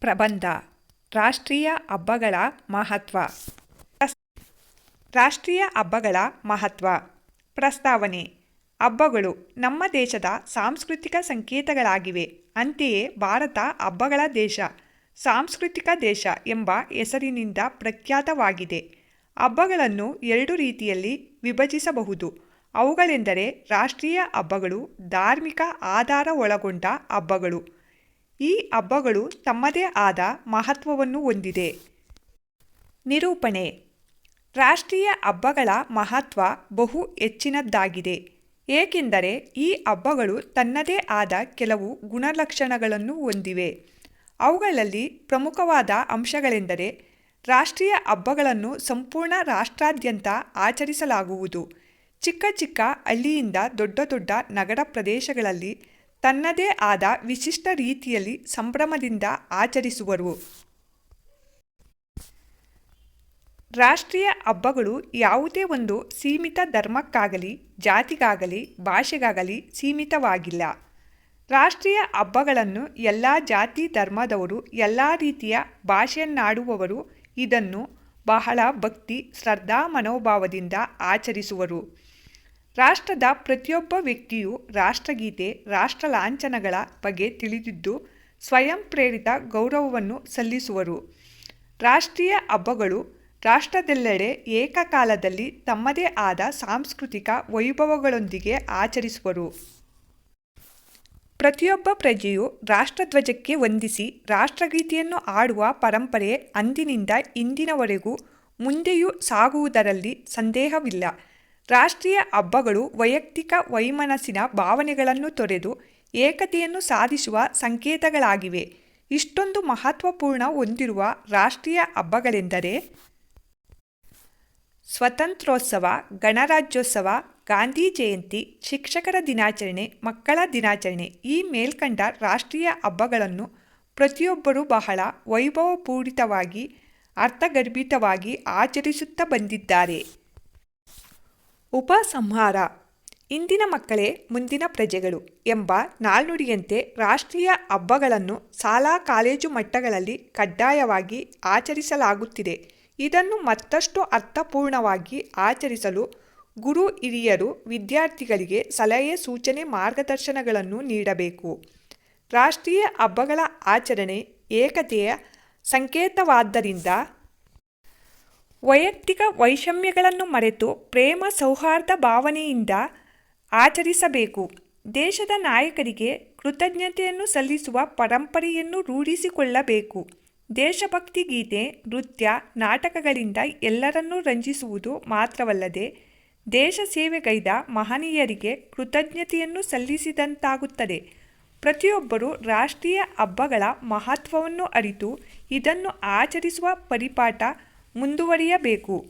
ಪ್ರಬಂಧ ರಾಷ್ಟ್ರೀಯ ಹಬ್ಬಗಳ ಮಹತ್ವ. ರಾಷ್ಟ್ರೀಯ ಹಬ್ಬಗಳ ಮಹತ್ವ. ಪ್ರಸ್ತಾವನೆ. ಹಬ್ಬಗಳು ನಮ್ಮ ದೇಶದ ಸಾಂಸ್ಕೃತಿಕ ಸಂಕೇತಗಳಾಗಿವೆ. ಅಂತೆಯೇ ಭಾರತ ಹಬ್ಬಗಳ ದೇಶ, ಸಾಂಸ್ಕೃತಿಕ ದೇಶ ಎಂಬ ಹೆಸರಿನಿಂದ ಪ್ರಖ್ಯಾತವಾಗಿದೆ. ಹಬ್ಬಗಳನ್ನು ಎರಡು ರೀತಿಯಲ್ಲಿ ವಿಭಜಿಸಬಹುದು. ಅವುಗಳೆಂದರೆ ರಾಷ್ಟ್ರೀಯ ಹಬ್ಬಗಳು, ಧಾರ್ಮಿಕ ಆಧಾರ ಒಳಗೊಂಡ ಹಬ್ಬಗಳು. ಈ ಹಬ್ಬಗಳು ತಮ್ಮದೇ ಆದ ಮಹತ್ವವನ್ನು ಹೊಂದಿದೆ. ನಿರೂಪಣೆ. ರಾಷ್ಟ್ರೀಯ ಹಬ್ಬಗಳ ಮಹತ್ವ ಬಹು ಹೆಚ್ಚಿನದ್ದಾಗಿದೆ. ಏಕೆಂದರೆ ಈ ಹಬ್ಬಗಳು ತನ್ನದೇ ಆದ ಕೆಲವು ಗುಣಲಕ್ಷಣಗಳನ್ನು ಹೊಂದಿವೆ. ಅವುಗಳಲ್ಲಿ ಪ್ರಮುಖವಾದ ಅಂಶಗಳೆಂದರೆ ರಾಷ್ಟ್ರೀಯ ಹಬ್ಬಗಳನ್ನು ಸಂಪೂರ್ಣ ರಾಷ್ಟ್ರಾದ್ಯಂತ ಆಚರಿಸಲಾಗುವುದು. ಚಿಕ್ಕ ಚಿಕ್ಕ ಹಳ್ಳಿಯಿಂದ ದೊಡ್ಡ ದೊಡ್ಡ ನಗರ ಪ್ರದೇಶಗಳಲ್ಲಿ ತನ್ನದೇ ಆದ ವಿಶಿಷ್ಟ ರೀತಿಯಲ್ಲಿ ಸಂಭ್ರಮದಿಂದ ಆಚರಿಸುವರು. ರಾಷ್ಟ್ರೀಯ ಹಬ್ಬಗಳು ಯಾವುದೇ ಒಂದು ಸೀಮಿತ ಧರ್ಮಕ್ಕಾಗಲಿ ಜಾತಿಗಾಗಲಿ ಭಾಷೆಗಾಗಲಿ ಸೀಮಿತವಾಗಿಲ್ಲ. ರಾಷ್ಟ್ರೀಯ ಹಬ್ಬಗಳನ್ನು ಎಲ್ಲ ಜಾತಿ ಧರ್ಮದವರು, ಎಲ್ಲ ರೀತಿಯ ಭಾಷೆಯನ್ನಾಡುವವರು ಇದನ್ನು ಬಹಳ ಭಕ್ತಿ ಶ್ರದ್ಧಾ ಮನೋಭಾವದಿಂದ ಆಚರಿಸುವರು. ರಾಷ್ಟ್ರದ ಪ್ರತಿಯೊಬ್ಬ ವ್ಯಕ್ತಿಯೂ ರಾಷ್ಟ್ರಗೀತೆ, ರಾಷ್ಟ್ರ ಲಾಂಛನಗಳ ಬಗ್ಗೆ ತಿಳಿದಿದ್ದು ಸ್ವಯಂ ಪ್ರೇರಿತ ಗೌರವವನ್ನು ಸಲ್ಲಿಸುವರು. ರಾಷ್ಟ್ರೀಯ ಹಬ್ಬಗಳು ರಾಷ್ಟ್ರದೆಲ್ಲೆಡೆ ಏಕಕಾಲದಲ್ಲಿ ತಮ್ಮದೇ ಆದ ಸಾಂಸ್ಕೃತಿಕ ವೈಭವಗಳೊಂದಿಗೆ ಆಚರಿಸುವರು. ಪ್ರತಿಯೊಬ್ಬ ಪ್ರಜೆಯು ರಾಷ್ಟ್ರಧ್ವಜಕ್ಕೆ ವಂದಿಸಿ ರಾಷ್ಟ್ರಗೀತೆಯನ್ನು ಹಾಡುವ ಪರಂಪರೆ ಅಂದಿನಿಂದ ಇಂದಿನವರೆಗೂ ಮುಂದೆಯೂ ಸಾಗುವುದರಲ್ಲಿ ಸಂದೇಹವಿಲ್ಲ. ರಾಷ್ಟ್ರೀಯ ಹಬ್ಬಗಳು ವೈಯಕ್ತಿಕ ವೈಮನಸ್ಸಿನ ಭಾವನೆಗಳನ್ನು ತೊರೆದು ಏಕತೆಯನ್ನು ಸಾಧಿಸುವ ಸಂಕೇತಗಳಾಗಿವೆ. ಇಷ್ಟೊಂದು ಮಹತ್ವಪೂರ್ಣ ಹೊಂದಿರುವ ರಾಷ್ಟ್ರೀಯ ಹಬ್ಬಗಳೆಂದರೆ ಸ್ವಾತಂತ್ರ್ಯೋತ್ಸವ, ಗಣರಾಜ್ಯೋತ್ಸವ, ಗಾಂಧಿ ಜಯಂತಿ, ಶಿಕ್ಷಕರ ದಿನಾಚರಣೆ, ಮಕ್ಕಳ ದಿನಾಚರಣೆ. ಈ ಮೇಲ್ಕಂಡ ರಾಷ್ಟ್ರೀಯ ಹಬ್ಬಗಳನ್ನು ಪ್ರತಿಯೊಬ್ಬರೂ ಬಹಳ ವೈಭವಪೂರಿತವಾಗಿ, ಅರ್ಥಗರ್ಭಿತವಾಗಿ ಆಚರಿಸುತ್ತಾ ಬಂದಿದ್ದಾರೆ. ಉಪಸಂಹಾರ. ಇಂದಿನ ಮಕ್ಕಳೇ ಮುಂದಿನ ಪ್ರಜೆಗಳು ಎಂಬ ನಾಣ್ಣುಡಿಯಂತೆ ರಾಷ್ಟ್ರೀಯ ಹಬ್ಬಗಳನ್ನು ಶಾಲಾ ಕಾಲೇಜು ಮಟ್ಟಗಳಲ್ಲಿ ಕಡ್ಡಾಯವಾಗಿ ಆಚರಿಸಲಾಗುತ್ತಿದೆ. ಇದನ್ನು ಮತ್ತಷ್ಟು ಅರ್ಥಪೂರ್ಣವಾಗಿ ಆಚರಿಸಲು ಗುರು ಹಿರಿಯರು ವಿದ್ಯಾರ್ಥಿಗಳಿಗೆ ಸಲಹೆ ಸೂಚನೆ ಮಾರ್ಗದರ್ಶನಗಳನ್ನು ನೀಡಬೇಕು. ರಾಷ್ಟ್ರೀಯ ಹಬ್ಬಗಳ ಆಚರಣೆ ಏಕತೆಯ ಸಂಕೇತವಾದ್ದರಿಂದ ವೈಯಕ್ತಿಕ ವೈಷಮ್ಯಗಳನ್ನು ಮರೆತು ಪ್ರೇಮ ಸೌಹಾರ್ದ ಭಾವನೆಯಿಂದ ಆಚರಿಸಬೇಕು. ದೇಶದ ನಾಯಕರಿಗೆ ಕೃತಜ್ಞತೆಯನ್ನು ಸಲ್ಲಿಸುವ ಪರಂಪರೆಯನ್ನು ರೂಢಿಸಿಕೊಳ್ಳಬೇಕು. ದೇಶಭಕ್ತಿ ಗೀತೆ, ನೃತ್ಯ, ನಾಟಕಗಳಿಂದ ಎಲ್ಲರನ್ನೂ ರಂಜಿಸುವುದು ಮಾತ್ರವಲ್ಲದೆ ದೇಶ ಸೇವೆಗೈದ ಮಹನೀಯರಿಗೆ ಕೃತಜ್ಞತೆಯನ್ನು ಸಲ್ಲಿಸಿದಂತಾಗುತ್ತದೆ. ಪ್ರತಿಯೊಬ್ಬರೂ ರಾಷ್ಟ್ರೀಯ ಹಬ್ಬಗಳ ಮಹತ್ವವನ್ನು ಅರಿತು ಇದನ್ನು ಆಚರಿಸುವ ಪರಿಪಾಠ ಮುಂದುವರಿಯಬೇಕು.